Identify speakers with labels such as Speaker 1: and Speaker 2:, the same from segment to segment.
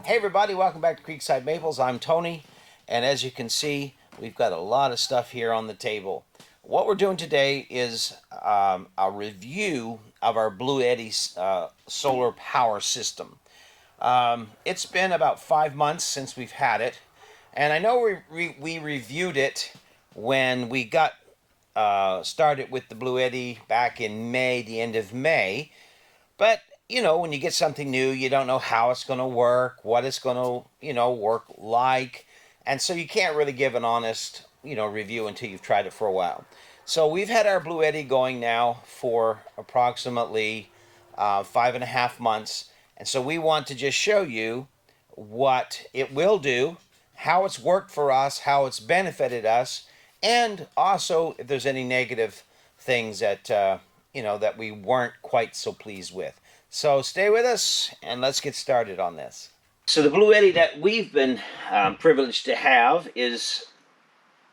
Speaker 1: Hey everybody, welcome back to Creekside Maples. I'm Tony, and as you can see, we've got a lot of stuff here on the table. What we're doing today is a review of our Bluetti solar power system. It's been about 5 months since we've had it, and I know we reviewed it when we got started with the Bluetti back in May, the end of May. But, you know, when you get something new, you don't know how it's going to work, what it's going to, work like. And so you can't really give an honest, review until you've tried it for a while. So we've had our Bluetti going now for approximately 5.5 months. And so we want to just show you what it will do, how it's worked for us, how it's benefited us, and also if there's any negative things that that we weren't quite so pleased with. So stay with us and let's get started on this. So the Bluetti that we've been privileged to have is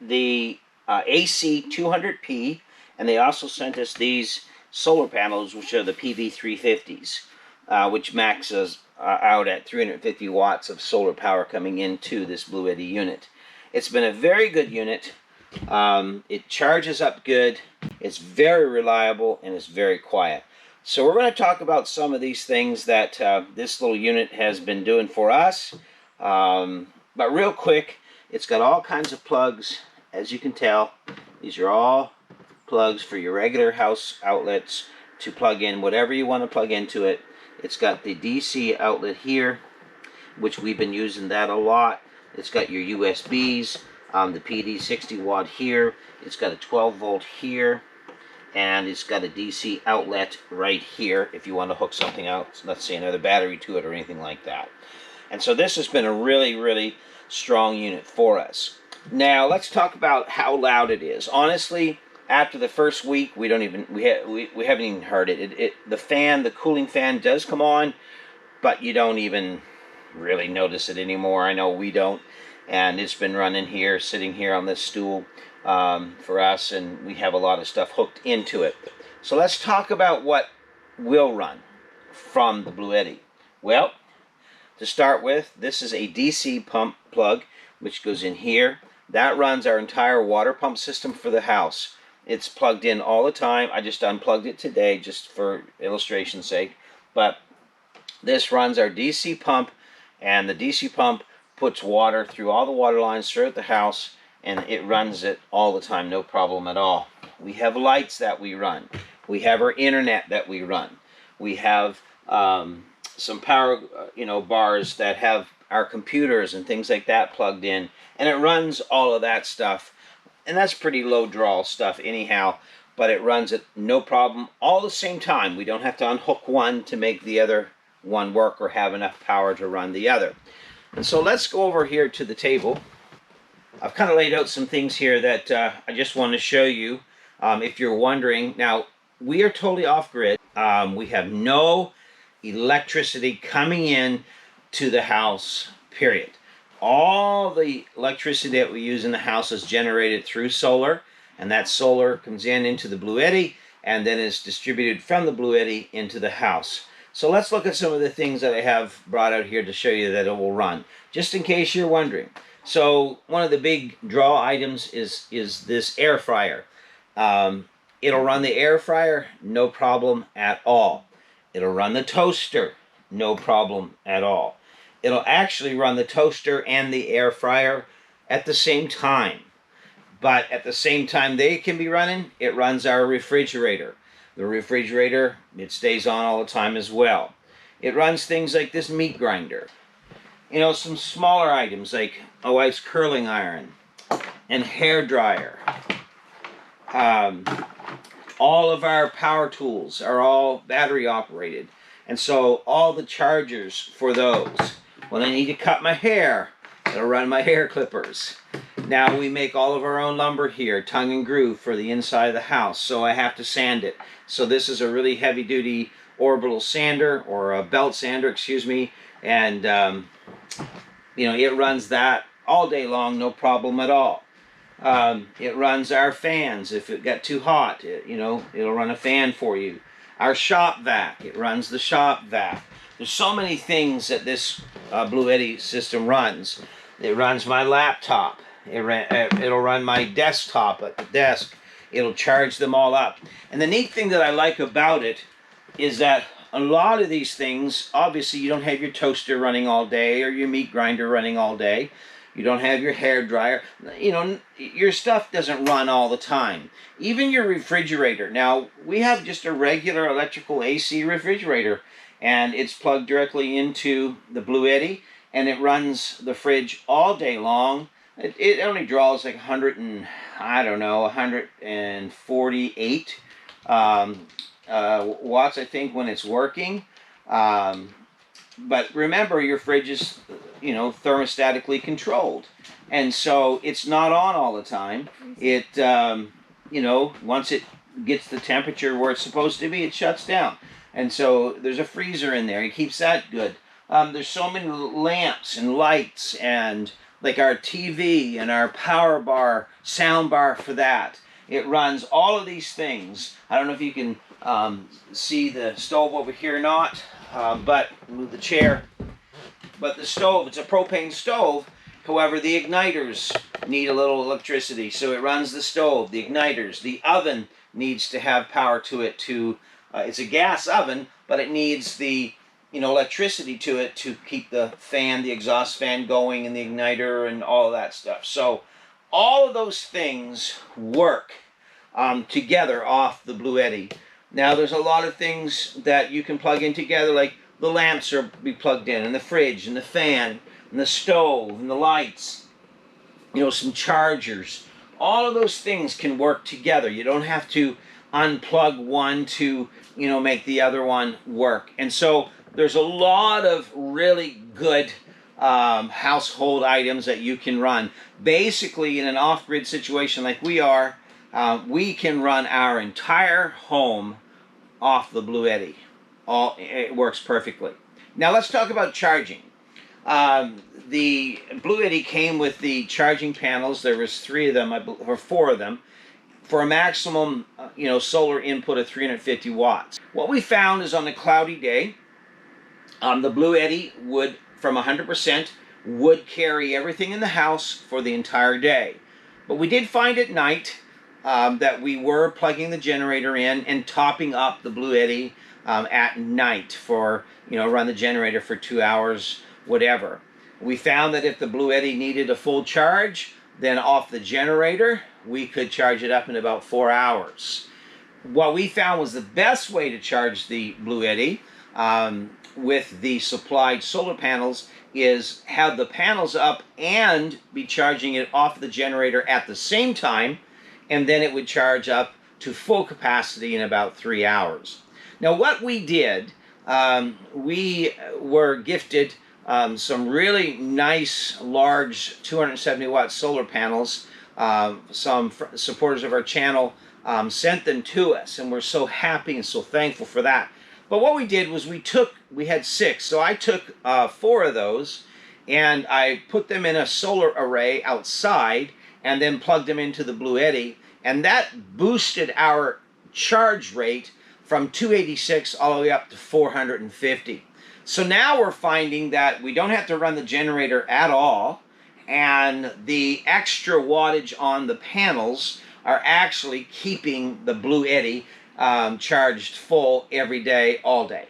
Speaker 1: the AC 200P, and they also sent us these solar panels, which are the PV350s, which maxes out at 350 watts of solar power coming into this Bluetti unit. It's been a very good unit. It charges up good, it's very reliable, and it's very quiet. So we're going to talk about some of these things that this little unit has been doing for us. But real quick, it's got all kinds of plugs, as you can tell. These are all plugs for your regular house outlets to plug in whatever you want to plug into it. It's got the DC outlet here, which we've been using that a lot. It's got your USBs. The PD 60 watt here, it's got a 12 volt here, and it's got a DC outlet right here if you want to hook something out, let's say another battery to it or anything like that. And so this has been a really strong unit for us. Now let's talk about how loud it is. Honestly, after the first week, we haven't even heard it. The cooling fan does come on, but you don't even really notice it anymore. I know we don't. And it's been running here, sitting here on this stool for us, and we have a lot of stuff hooked into it. So let's talk about what will run from the Bluetti. Well, to start with, this is a DC pump plug, which goes in here. That runs our entire water pump system for the house. It's plugged in all the time. I just unplugged it today, just for illustration's sake. But this runs our DC pump, and the DC pump puts water through all the water lines throughout the house, and it runs it all the time, no problem at all. We have lights that we run. We have our internet that we run. We have some power bars that have our computers and things like that plugged in, and it runs all of that stuff. And that's pretty low draw stuff anyhow, but it runs it no problem all at the same time. We don't have to unhook one to make the other one work or have enough power to run the other. And so let's go over here to the table. I've kind of laid out some things here that I just want to show you. If you're wondering, now we are totally off-grid. We have no electricity coming in to the house, period. All the electricity that we use in the house is generated through solar, and that solar comes into the Bluetti and then is distributed from the Bluetti into the house. So let's look at some of the things that I have brought out here to show you that it will run, just in case you're wondering. So one of the big draw items is this air fryer. It'll run the air fryer, no problem at all. It'll run the toaster, no problem at all. It'll actually run the toaster and the air fryer at the same time. But at the same time they can be running, it runs our refrigerator. The refrigerator, it stays on all the time as well. It runs things like this meat grinder. Some smaller items like my wife's curling iron and hair dryer. All of our power tools are all battery operated. And so all the chargers for those. When I need to cut my hair, it'll run my hair clippers. Now we make all of our own lumber here, tongue and groove for the inside of the house, so I have to sand it. So this is a really heavy duty orbital sander, or a belt sander, excuse me, and it runs that all day long, no problem at all. It runs our fans. If it got too hot, it'll run a fan for you. Our shop vac, it runs the shop vac. There's so many things that this Bluetti system runs. It runs my laptop. It'll run my desktop at the desk. It'll charge them all up. And the neat thing that I like about it is that a lot of these things, obviously you don't have your toaster running all day or your meat grinder running all day. You don't have your hair dryer. You know, your stuff doesn't run all the time. Even your refrigerator. Now, we have just a regular electrical AC refrigerator, and it's plugged directly into the Bluetti, and it runs the fridge all day long. It only draws like 100 and, I don't know, 148 watts, I think, when it's working. But remember, your fridge is, you know, thermostatically controlled. And so it's not on all the time. It, you know, once it gets the temperature where it's supposed to be, it shuts down. And so there's a freezer in there. It keeps that good. There's so many lamps and lights and like our TV and our power bar, sound bar for that. It runs all of these things. I don't know if you can see the stove over here or not. But move the chair. But the stove, it's a propane stove. However, the igniters need a little electricity, so it runs the stove, the igniters. The oven needs to have power to it. It's a gas oven, but it needs the electricity to it to keep the fan, the exhaust fan going, and the igniter, and all of that stuff. So all of those things work together off the Bluetti. Now, there's a lot of things that you can plug in together, like the lamps are be plugged in, and the fridge, and the fan, and the stove, and the lights, some chargers. All of those things can work together. You don't have to unplug one to, make the other one work. And so there's a lot of really good household items that you can run. Basically, in an off-grid situation like we are, we can run our entire home off the Bluetti. It works perfectly. Now let's talk about charging. The Bluetti came with the charging panels. There was 3 of them, or 4 of them, for a maximum, solar input of 350 watts. What we found is on a cloudy day, the Bluetti would, from 100%, would carry everything in the house for the entire day. But we did find at night that we were plugging the generator in and topping up the Bluetti at night for, run the generator for 2 hours, whatever. We found that if the Bluetti needed a full charge, then off the generator, we could charge it up in about 4 hours. What we found was the best way to charge the Bluetti with the supplied solar panels is have the panels up and be charging it off the generator at the same time, and then it would charge up to full capacity in about 3 hours. Now what we did, we were gifted some really nice large 270 watt solar panels. Some supporters of our channel sent them to us, and we're so happy and so thankful for that. But what we did was we had 6, so I took 4 of those and I put them in a solar array outside and then plugged them into the Bluetti, and that boosted our charge rate from 286 all the way up to 450. So now we're finding that we don't have to run the generator at all, and the extra wattage on the panels are actually keeping the Bluetti charged full every day, all day.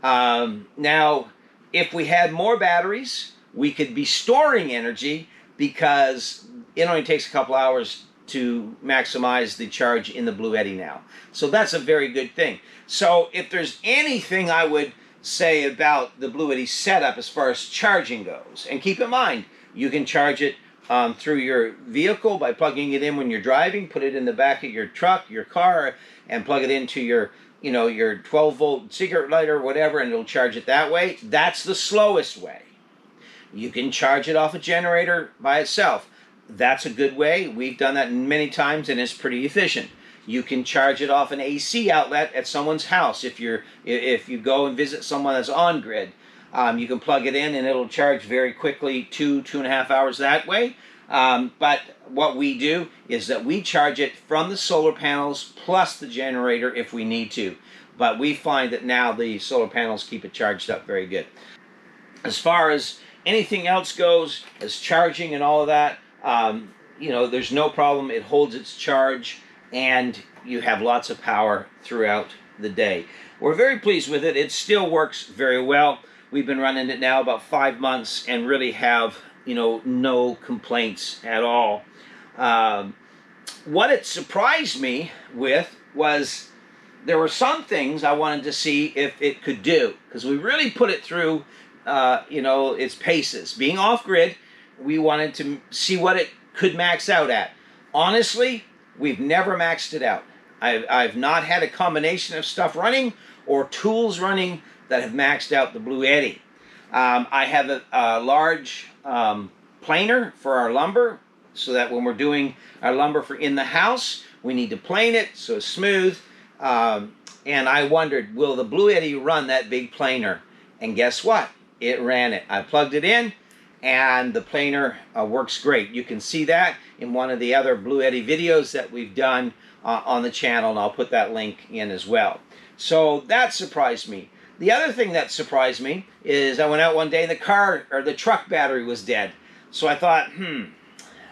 Speaker 1: Now, if we had more batteries, we could be storing energy, because it only takes a couple hours to maximize the charge in the Bluetti now. So that's a very good thing. So if there's anything I would say about the Bluetti setup as far as charging goes, and keep in mind, you can charge it through your vehicle by plugging it in when you're driving, put it in the back of your truck, your car, and plug it into your, your 12-volt cigarette lighter or whatever, and it'll charge it that way. That's the slowest way. You can charge it off a generator by itself. That's a good way. We've done that many times, and it's pretty efficient. You can charge it off an AC outlet at someone's house. If you go and visit someone that's on grid, you can plug it in and it'll charge very quickly, 2.5 hours that way. But what we do is that we charge it from the solar panels plus the generator if we need to. But we find that now the solar panels keep it charged up very good. As far as anything else goes, as charging and all of that, you know, there's no problem. It holds its charge, and you have lots of power throughout the day. We're very pleased with it. It still works very well. We've been running it now about 5 months and really have, you know, no complaints at all. What it surprised me with was there were some things I wanted to see if it could do, because we really put it through, you know, its paces. Being off grid, we wanted to see what it could max out at. Honestly, we've never maxed it out. I've not had a combination of stuff running or tools running that have maxed out the Bluetti. I have a large planer for our lumber, so that when we're doing our lumber for in the house, we need to plane it so it's smooth. And I wondered, will the Bluetti run that big planer? And guess what? It ran it. I plugged it in, and the planer works great. You can see that in one of the other Bluetti videos that we've done on the channel, and I'll put that link in as well. So that surprised me. The other thing that surprised me is I went out one day and the truck battery was dead. So I thought,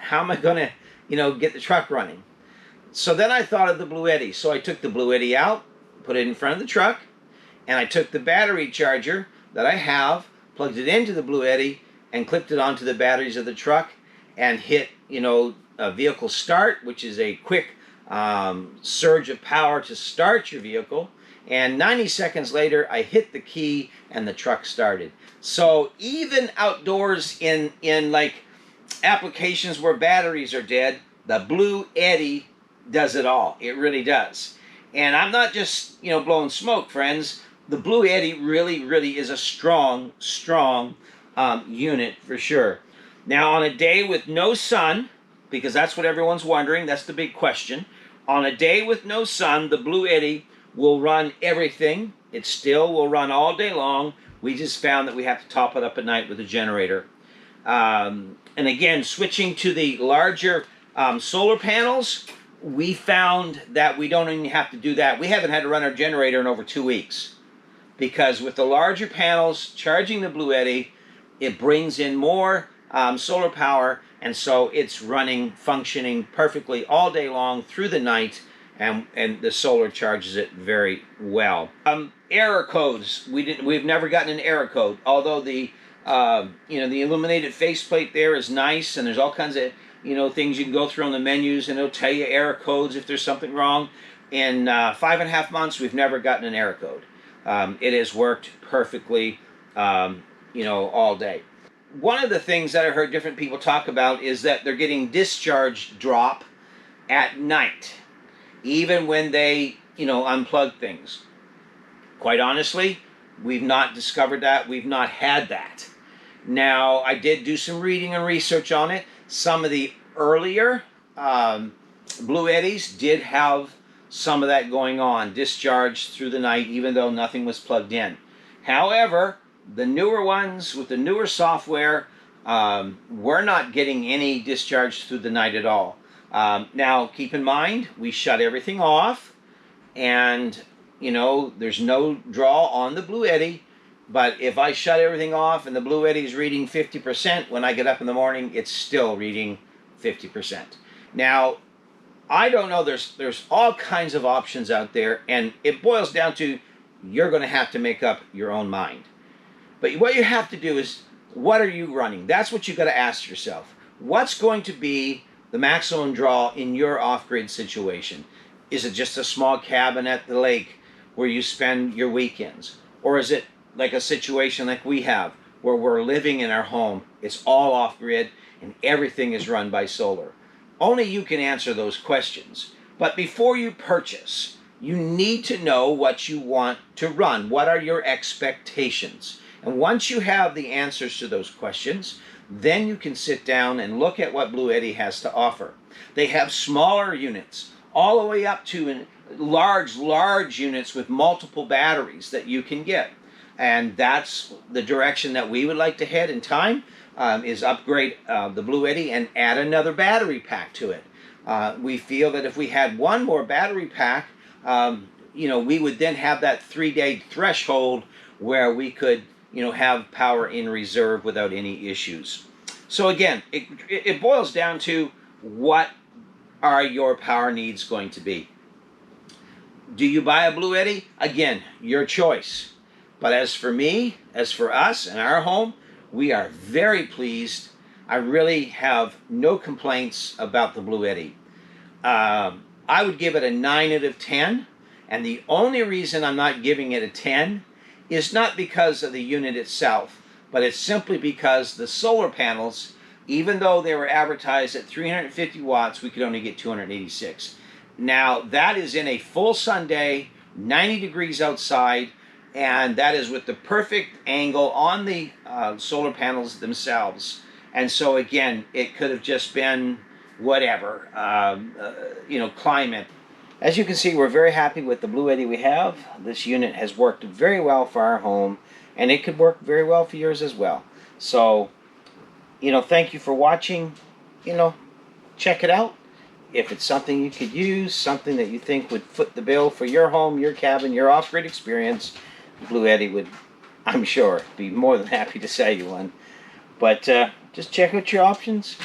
Speaker 1: how am I going to, you know, get the truck running? So then I thought of the Bluetti. So I took the Bluetti out, put it in front of the truck, and I took the battery charger that I have, plugged it into the Bluetti, and clipped it onto the batteries of the truck, and hit, you know, a vehicle start, which is a quick surge of power to start your vehicle. And 90 seconds later, I hit the key, and the truck started. So even outdoors in like applications where batteries are dead, the Bluetti does it all. It really does. And I'm not just, you know, blowing smoke, friends. The Bluetti really is a strong unit for sure. Now, on a day with no sun, because that's what everyone's wondering, that's the big question. On a day with no sun, the Bluetti will run everything. It still will run all day long. We just found that we have to top it up at night with a generator. And again, switching to the larger solar panels, we found that we don't even have to do that. We haven't had to run our generator in over 2 weeks, because with the larger panels charging the Bluetti, it brings in more solar power, and so it's running, functioning perfectly all day long through the night, and the solar charges it very well. Error codes. We've never gotten an error code, although the you know, the illuminated faceplate there is nice, and there's all kinds of, you know, things you can go through on the menus, and it'll tell you error codes if there's something wrong. In 5.5 months, we've never gotten an error code. It has worked perfectly, you know, all day. One of the things that I heard different people talk about is that they're getting discharge drop at night, even when they, you know, unplug things. Quite honestly, we've not discovered that. We've not had that. Now, I did do some reading and research on it. Some of the earlier Bluettis did have some of that going on, discharge through the night, even though nothing was plugged in. However, the newer ones with the newer software, we're not getting any discharge through the night at all. Now, keep in mind, we shut everything off, and, you know, there's no draw on the Bluetti. But if I shut everything off and the Bluetti is reading 50%, when I get up in the morning, it's still reading 50%. Now, I don't know. There's all kinds of options out there, and it boils down to you're going to have to make up your own mind. But what you have to do is, what are you running? That's what you got to ask yourself. What's going to be the maximum draw in your off-grid situation? Is it just a small cabin at the lake where you spend your weekends? Or is it like a situation like we have, where we're living in our home, it's all off-grid, and everything is run by solar? Only you can answer those questions. But before you purchase, you need to know what you want to run. What are your expectations? And once you have the answers to those questions, then you can sit down and look at what Bluetti has to offer. They have smaller units, all the way up to large units with multiple batteries that you can get. And that's the direction that we would like to head in time, is upgrade the Bluetti and add another battery pack to it. We feel that if we had one more battery pack, you know, we would then have that 3-day threshold where we could have power in reserve without any issues. So again, it boils down to, what are your power needs going to be? Do you buy a Bluetti? Again, your choice. But as for me, as for us and our home, we are very pleased. I really have no complaints about the Bluetti. I would give it a 9 out of 10. And the only reason I'm not giving it a 10 is not because of the unit itself, but it's simply because the solar panels, even though they were advertised at 350 watts, we could only get 286. Now, that is in a full sun day, 90 degrees outside, and that is with the perfect angle on the solar panels themselves. And so, again, it could have just been whatever, climate. As you can see, we're very happy with the Bluetti we have. This unit has worked very well for our home, and it could work very well for yours as well. So, thank you for watching. Check it out. If it's something you could use, something that you think would foot the bill for your home, your cabin, your off-grid experience, Bluetti would, I'm sure, be more than happy to sell you one. But just check out your options.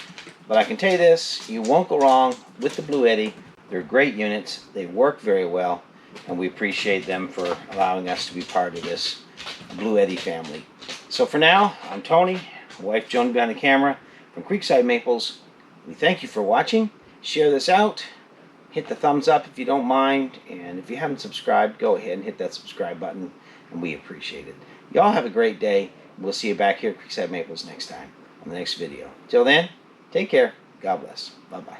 Speaker 1: But I can tell you this, you won't go wrong with the Bluetti. They're great units, they work very well, and we appreciate them for allowing us to be part of this Bluetti family. So for now, I'm Tony, my wife Joan behind the camera from Creekside Maples. We thank you for watching. Share this out, hit the thumbs up if you don't mind, and if you haven't subscribed, go ahead and hit that subscribe button, and we appreciate it. Y'all have a great day. We'll see you back here at Creekside Maples next time on the next video. Till then, take care. God bless. Bye-bye.